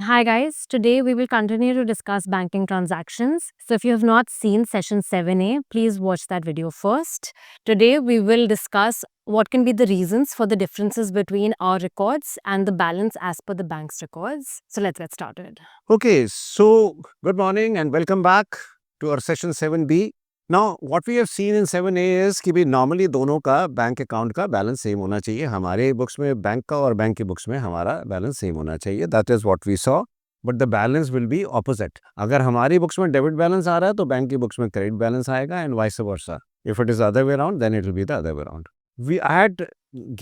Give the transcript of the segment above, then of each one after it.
Hi guys, today we will continue to discuss banking transactions. So if you have not seen session 7A, please watch that video first. Today we will discuss what can be the reasons for the differences between our records and the balance as per the bank's records. So let's get started. Okay, so good morning and welcome back to our session 7B. Now, what we have seen in 7A is कि भी normally दोनों का bank account का balance same होना चाहिए. हमारे books में bank का और बैंक की बुक्स में हमारा बैलेंस सेम होना चाहिए. That is what we saw. But the balance will be opposite. अगर हमारी बुक्स में डेबिट बैलेंस आ रहा है तो बैंक की बुक्स में क्रेडिट बैलेंस आएगा and vice versa. If it is the other way around, then it will be the other way around. I had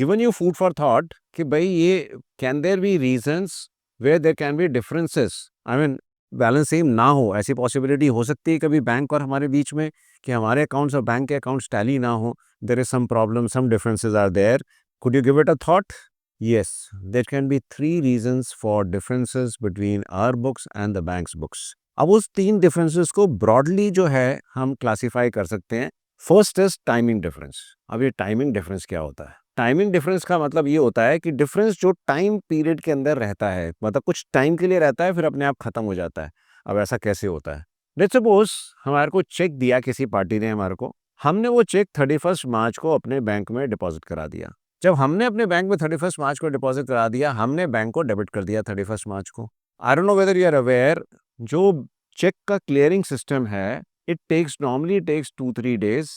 given you food for thought कि भाई ये can there be reasons where there can be differences. I mean, balance same ना हो ऐसी possibility हो सकती है कभी बैंक और हमारे बीच में कि हमारे अकाउंट्स और बैंक के अकाउंट्स टैली ना हो. There is some problem, some differences are there. Could you give it a thought? Yes, there can be 3 reasons for differences between our books and the bank's books. अब उस 3 differences को broadly जो है हम classify कर सकते हैं. First is timing difference. अब ये टाइमिंग डिफरेंस क्या होता है? टाइमिंग डिफरेंस का मतलब ये होता है कि डिफरेंस जो टाइम पीरियड के अंदर रहता है, मतलब कुछ टाइम के लिए रहता है फिर अपने आप खत्म हो जाता है. अब ऐसा कैसे होता है? लेट्स सपोज हमारे को चेक दिया किसी पार्टी ने हमारे को. हमने वो चेक 31 मार्च को अपने बैंक में डिपॉजिट करा दिया. जब हमने अपने बैंक में 31 मार्च को डिपॉजिट करा दिया, हमने बैंक को डेबिट कर दिया 31 मार्च को. I don't know whether you are aware, जो चेक का क्लियरिंग सिस्टम है, it takes normally takes 2-3 days.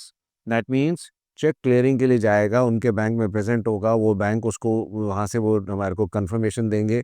That means cheque clearing के लिए जाएगा, उनके बैंक में प्रेजेंट होगा, वो बैंक उसको वहाँ से वो हमारे को कंफर्मेशन देंगे.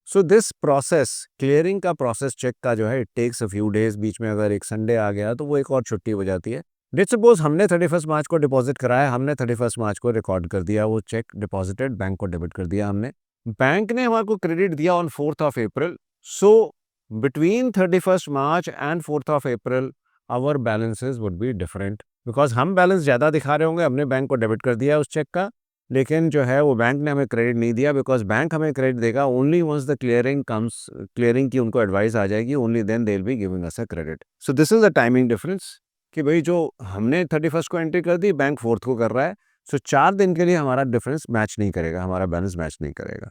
सो दिस प्रोसेस, क्लियरिंग का प्रोसेस चेक का जो है, it takes a few days. बीच में अगर एक संडे आ गया तो वो एक और छुट्टी हो जाती है. लेट्स सपोज हमने 31 मार्च को डिपॉजिट कराया, हमने 31 मार्च को रिकॉर्ड कर दिया, वो चेक डिपॉजिटेड, बैंक को डेबिट कर दिया हमने. बैंक ने हमारे को क्रेडिट दिया on 4th of April. So between 31 March and 4th of April our balances would be different, because हम बैलेंस ज़्यादा दिखा रहे होंगे, हमने बैंक को डेबिट कर दिया उस चेक का, लेकिन जो है वो बैंक ने हमें क्रेडिट नहीं दिया. बिकॉज बैंक हमें क्रेडिट देगा only once the clearing comes. Clearing की उनको एडवाइस आ जाएगी, only then they will be giving us a credit. So this is the timing difference कि भाई जो हमने 31 को एंट्री कर दी, बैंक 4th को कर रहा है. सो 4 दिन के लिए हमारा डिफरेंस मैच नहीं करेगा, हमारा बैलेंस मैच नहीं करेगा.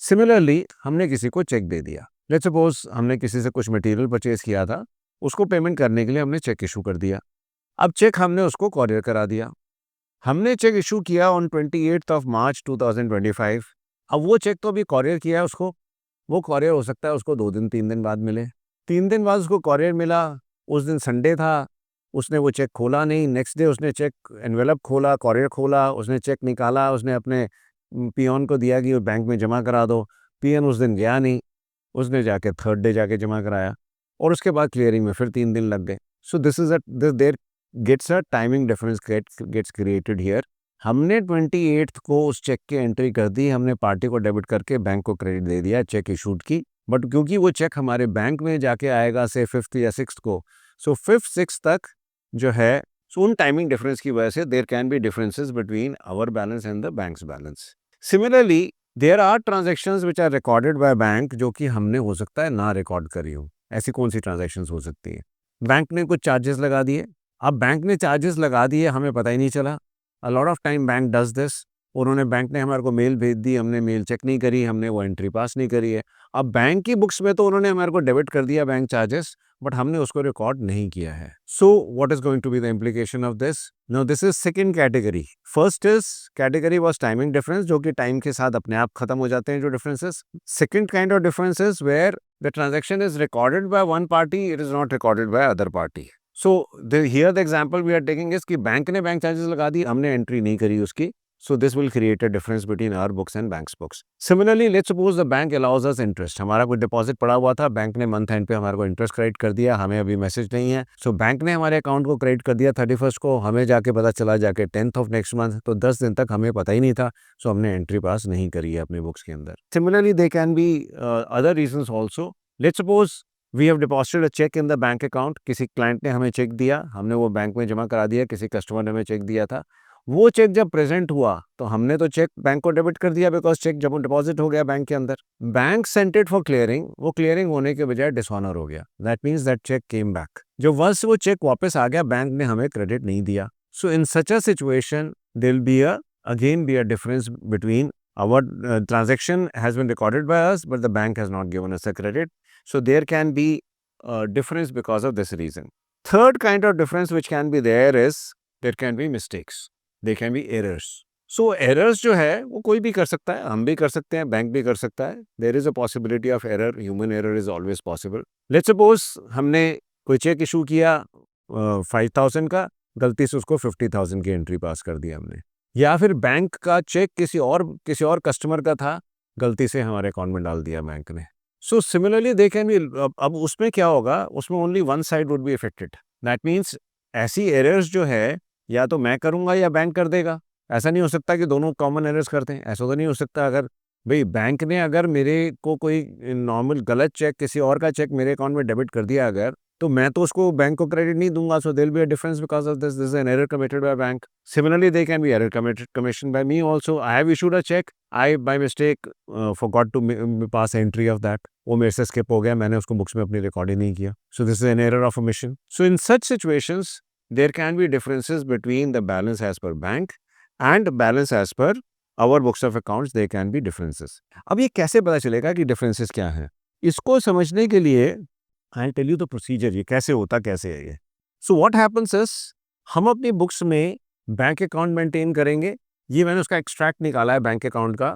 सिमिलरली हमने किसी को चेक दे दिया. लेट्स सपोज हमने किसी से कुछ मटेरियल परचेज किया था, उसको पेमेंट करने के लिए हमने चेक इशू कर दिया. अब चेक हमने उसको कॉरियर करा दिया. हमने चेक इशू किया ऑन 28th ऑफ मार्च 2025. अब वो चेक तो अभी कॉरियर किया है उसको, वो कॉरियर हो सकता है उसको 2 दिन 3 दिन बाद मिले. 3 दिन बाद उसको कॉरियर मिला, उस दिन संडे था, उसने वो चेक खोला नहीं. नेक्स्ट डे उसने चेक एनवेलप खोला, कॉरियर खोला, उसने चेक निकाला, उसने अपने पियोन को दिया कि वो बैंक में जमा करा दो. पियन उस दिन गया नहीं, उसने जाके 3rd डे जाके जमा कराया, और उसके बाद क्लियरिंग में फिर 3 दिन लग गए. So this is there gets a timing difference gets created here. हमने 28th को उस चेक की एंट्री कर दी, हमने पार्टी को डेबिट करके बैंक को क्रेडिट दे दिया चेक इशूड की. बट क्योंकि वो चेक हमारे बैंक में जाके आएगा से 5th या 6th को, सो 5th 6th तक जो है, सो उन टाइमिंग डिफरेंस की वजह से there can be differences between our balance and the bank's balance. Similarly there are transactions which are recorded by bank जो कि हमने हो सकता है ना रिकॉर्ड करी हो. ऐसी कौन सी ट्रांजेक्शन्स हो सकती है? बैंक ने कुछ चार्जेस लगा दिए. अब बैंक ने चार्जेस लगा दिए, हमें पता ही नहीं चला. A lot of time bank does this. उन्होंने बैंक ने हमारे को मेल भेज दी, हमने मेल चेक नहीं करी, हमने वो एंट्री पास नहीं करी है. अब बैंक की बुक्स में तो उन्होंने हमारे को डेबिट कर दिया बैंक चार्जेस, बट हमने उसको रिकॉर्ड नहीं किया है. So what is going to be the implication of this? Now this is second category. First is category was timing difference, जो कि टाइम के साथ अपने आप खत्म हो जाते हैं जो differences. Second kind of differences where the transaction is recorded by one party, it is not recorded by other party. So here the example we are taking is कि बैंक ने बैंक चार्जेस लगा दी, हमने entry नहीं करी उसकी. So this will create a difference between our books and bank's books. Similarly, let's suppose the bank allows us interest. हमारा कोई डिपॉजिट पड़ा हुआ था, बैंक ने मंथ एंड पे हमारे को इंटरेस्ट क्रेडिट कर दिया, हमें अभी मैसेज नहीं है. सो बैंक ने हमारे अकाउंट को क्रेडिट कर दिया 31 को, हमें जाके पता चला जाके 10th ऑफ नेक्स्ट मंथ. तो 10 दिन तक हमें पता ही नहीं था. सो हमने एंट्री पास नहीं करी है अपने बुक्स के अंदर. Similarly they can be other reasons also. Let's suppose we have deposited a cheque in the bank account. किसी क्लाइंट ने हमें चेक दिया, हमने वो बैंक में जमा करा दिया, किसी कस्टमर ने हमें चेक दिया था. वो चेक जब प्रेजेंट हुआ तो हमने तो चेक बैंक को डेबिट कर दिया, बिकॉज चेक जब डिपॉजिट हो गया बैंक के अंदर. Bank sent it for clearing, वो क्लियरिंग होने के बजाय डिसऑनर हो गया. That means that cheque came back. जो वंस वो चेक वापस आ गया, बैंक ने हमें क्रेडिट नहीं दिया. So in such a situation there will be a again be a difference between our transaction has been recorded by us, but the bank has not given us a credit. So there can be a difference because of this reason. Third kind of difference which can be there is there can be mistakes. There can be errors. So errors जो है वो कोई भी कर सकता है, हम भी कर सकते हैं, बैंक भी कर सकता है. There is a possibility of error. Human error is always possible. Let's suppose हमने कोई चेक इशू किया 5,000 का, गलती से उसको 50,000 की एंट्री पास कर दी हमने. या फिर बैंक का चेक किसी और कस्टमर का था, गलती से हमारे अकाउंट में डाल दिया बैंक ने. So similarly they can B. अब उसमें क्या होगा, उसमें only one side would be affected. That means ऐसी एरर्स जो है या तो मैं करूंगा या बैंक कर देगा. ऐसा नहीं हो सकता कि दोनों कॉमन एरर्स करते हैं. ऐसा तो नहीं हो सकता. अगर भाई बैंक ने अगर मेरे को कोई नॉर्मल गलत चेक, किसी और का चेक मेरे अकाउंट में डेबिट कर दिया अगर, तो मैं तो उसको बैंक को क्रेडिट नहीं दूंगा. So there will be a difference because of this is an error committed by bank. Similarly, they can be error commission by me also. I have issued a check. I by mistake forgot to pass entry of that. वो मेरे से skip हो गया, मैंने उसको books में अपनी record ही नहीं किया. So this is an error of omission. So in such situations, there can be differences between the balance as per bank and balance as per our books of accounts. There can be differences. अब ये कैसे पता चलेगा कि differences क्या हैं? इसको समझने के लिए I'll tell you the procedure. ये कैसे होता कैसे है ये. So what happens is हम अपनी बुक्स में बैंक अकाउंट मेंटेन करेंगे. ये मैंने उसका एक्सट्रैक्ट निकाला है बैंक अकाउंट का.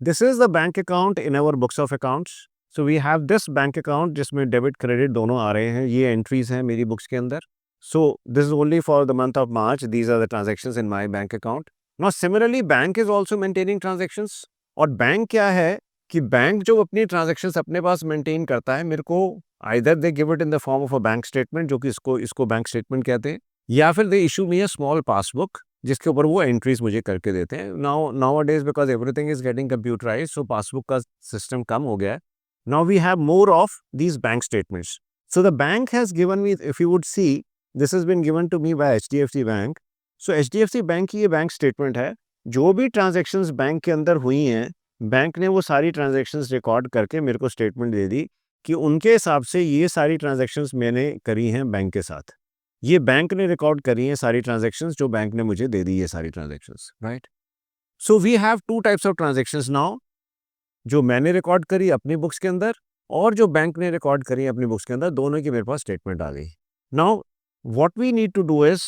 This is the bank account in our books of accounts. So we have this bank account जिसमें डेबिट क्रेडिट दोनों आ रहे हैं. ये एंट्रीज हैं मेरी बुक्स के अंदर. So this is only for the month of March. These are the transactions in my bank account. Now similarly bank is also maintaining transactions. और बैंक क्या है कि बैंक जो अपनी ट्रांजेक्शंस अपने पास मेंटेन करता है, मेरे को either they give it in the form of a bank statement, जो कि इसको बैंक स्टेटमेंट कहते हैं, या फिर they issue me a small passbook जिसके ऊपर वो एंट्रीज मुझे करके देते हैं. Now days because everything is getting computerised, so passbook का सिस्टम कम हो गया है. Now we have more of these bank statements. So the bank has given me, if you would see, this has been given to me by HDFC bank. So HDFC bank की ये bank statement है. जो भी transactions bank के अंदर हुई हैं, bank ने वो सारी ट्रांजेक्शन्स रिकॉर्ड करके मेरे को स्टेटमेंट दे दी कि उनके हिसाब से ये सारी ट्रांजेक्शन्स मैंने करी हैं बैंक के साथ. ये बैंक ने रिकॉर्ड करी हैं सारी ट्रांजेक्शंस, जो बैंक ने मुझे दे दी ये सारी transactions. Right. So we have two types of transactions now, जो मैंने रिकॉर्ड करी अपनी बुक्स के अंदर और जो बैंक ने रिकॉर्ड करी अपनी बुक्स के अंदर. दोनों की मेरे पास स्टेटमेंट आ गई. Now what we need to do is,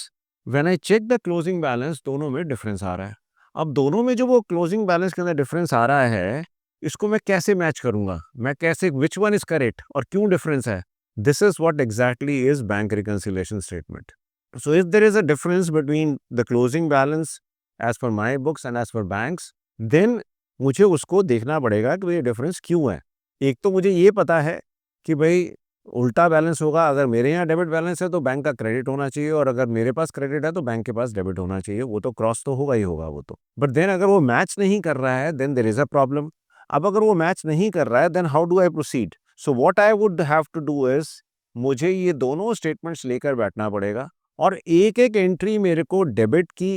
when I check the closing balance, दोनों में डिफरेंस आ रहा है. अब दोनों में जो वो क्लोजिंग बैलेंस के अंदर डिफरेंस आ रहा है, इसको मैं कैसे मैच करूंगा, मैं कैसे, विच वन इज करेक्ट और क्यों डिफरेंस है. This is what exactly is bank reconciliation statement. So if there is a difference between the closing balance as per my books and as per banks, then मुझे उसको देखना पड़ेगा कि ये difference क्यों है. एक तो मुझे ये पता है कि भाई उल्टा बैलेंस होगा. अगर मेरे यहाँ डेबिट बैलेंस है तो बैंक का क्रेडिट होना चाहिए, और अगर मेरे पास क्रेडिट है तो बैंक के पास डेबिट होना चाहिए. वो तो क्रॉस तो होगा ही होगा वो तो. बट देन अगर वो मैच नहीं कर रहा है, then there is a problem. अब अगर वो मैच नहीं कर रहा है, then how do I proceed. So what I would have to do is, मुझे ये दोनों स्टेटमेंट्स लेकर बैठना पड़ेगा और एक एक एंट्री मेरे को डेबिट की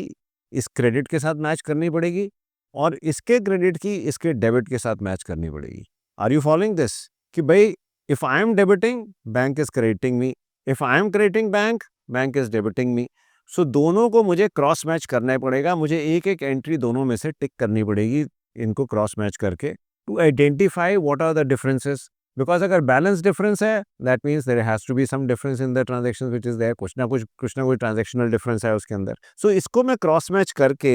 इस क्रेडिट के साथ मैच करनी पड़ेगी, और इसके क्रेडिट की इसके डेबिट के साथ मैच करनी पड़ेगी. Are you following this? कि भाई if I am debiting, bank is crediting me. If I am crediting bank, bank is debiting me. So दोनों को मुझे क्रॉस मैच करना पड़ेगा. मुझे एक एक एंट्री दोनों में से टिक करनी पड़ेगी, इनको क्रॉस मैच करके, to identify what are the differences. Because अगर बैलेंस डिफरेंस है, that means there has to be some difference in the transactions which is there. कुछ ना कुछ ट्रांजेक्शनल डिफरेंस है उसके अंदर. सो इसको मैं क्रॉस मैच करके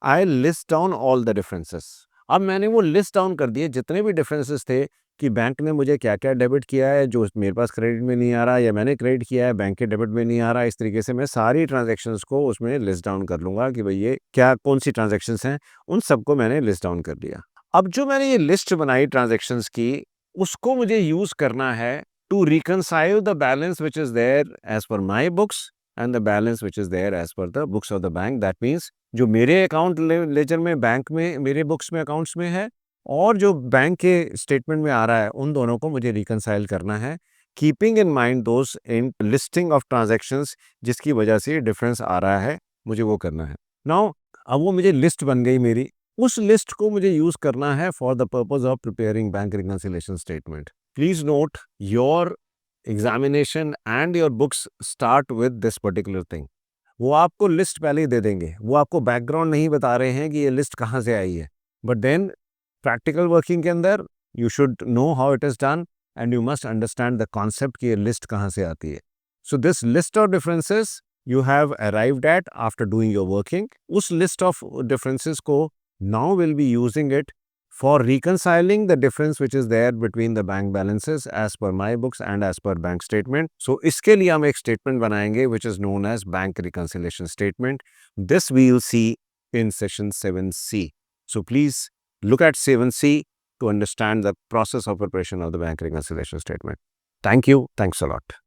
I list down all the differences. अब मैंने वो लिस्ट डाउन कर दिए जितने भी डिफरेंसेस थे कि बैंक ने मुझे क्या क्या डेबिट किया है जो मेरे पास क्रेडिट में नहीं आ रहा, या मैंने क्रेडिट किया है बैंक के डेबिट में नहीं आ रहा. इस तरीके से मैं सारी ट्रांजेक्शन्स को उसमें लिस्ट डाउन कर लूँगा कि भाई ये क्या कौन सी ट्रांजेक्शन्स हैं. उन सबको मैंने लिस्ट डाउन कर लिया. अब जो मैंने ये लिस्ट बनाई ट्रांजेक्शन्स की, उसको मुझे यूज करना है to reconcile the balance which is there as per my books and the balance which is there as per the books of the bank. That means जो मेरे अकाउंट लेजर में bank में मेरे बुक्स में accounts में है और जो बैंक के स्टेटमेंट में आ रहा है, उन दोनों को मुझे रिकनसाइल करना है, keeping in mind those in listing of transactions जिसकी वजह से डिफरेंस आ रहा है, मुझे वो करना है. नाउ अब वो मुझे लिस्ट बन गई मेरी. उस लिस्ट को मुझे यूज करना है for the purpose of preparing bank reconciliation statement. Please note, your examination and your books start with this particular thing. वो आपको लिस्ट पहले ही दे देंगे, वो आपको बैकग्राउंड नहीं बता रहे हैं कि ये लिस्ट कहाँ से आई है. बट देन प्रैक्टिकल वर्किंग के अंदर you should know how it is done and you must understand the concept की ये लिस्ट कहाँ से आती है. So this list of differences you have arrived at after doing your working. उस list of differences को now we'll be using it for reconciling the difference which is there between the bank balances as per my books and as per bank statement. So इसके लिए हम एक statement बनाएंगे which is known as bank reconciliation statement. This we will see in session 7C. So please look at 7C to understand the process of preparation of the bank reconciliation statement. Thank you. Thanks a lot.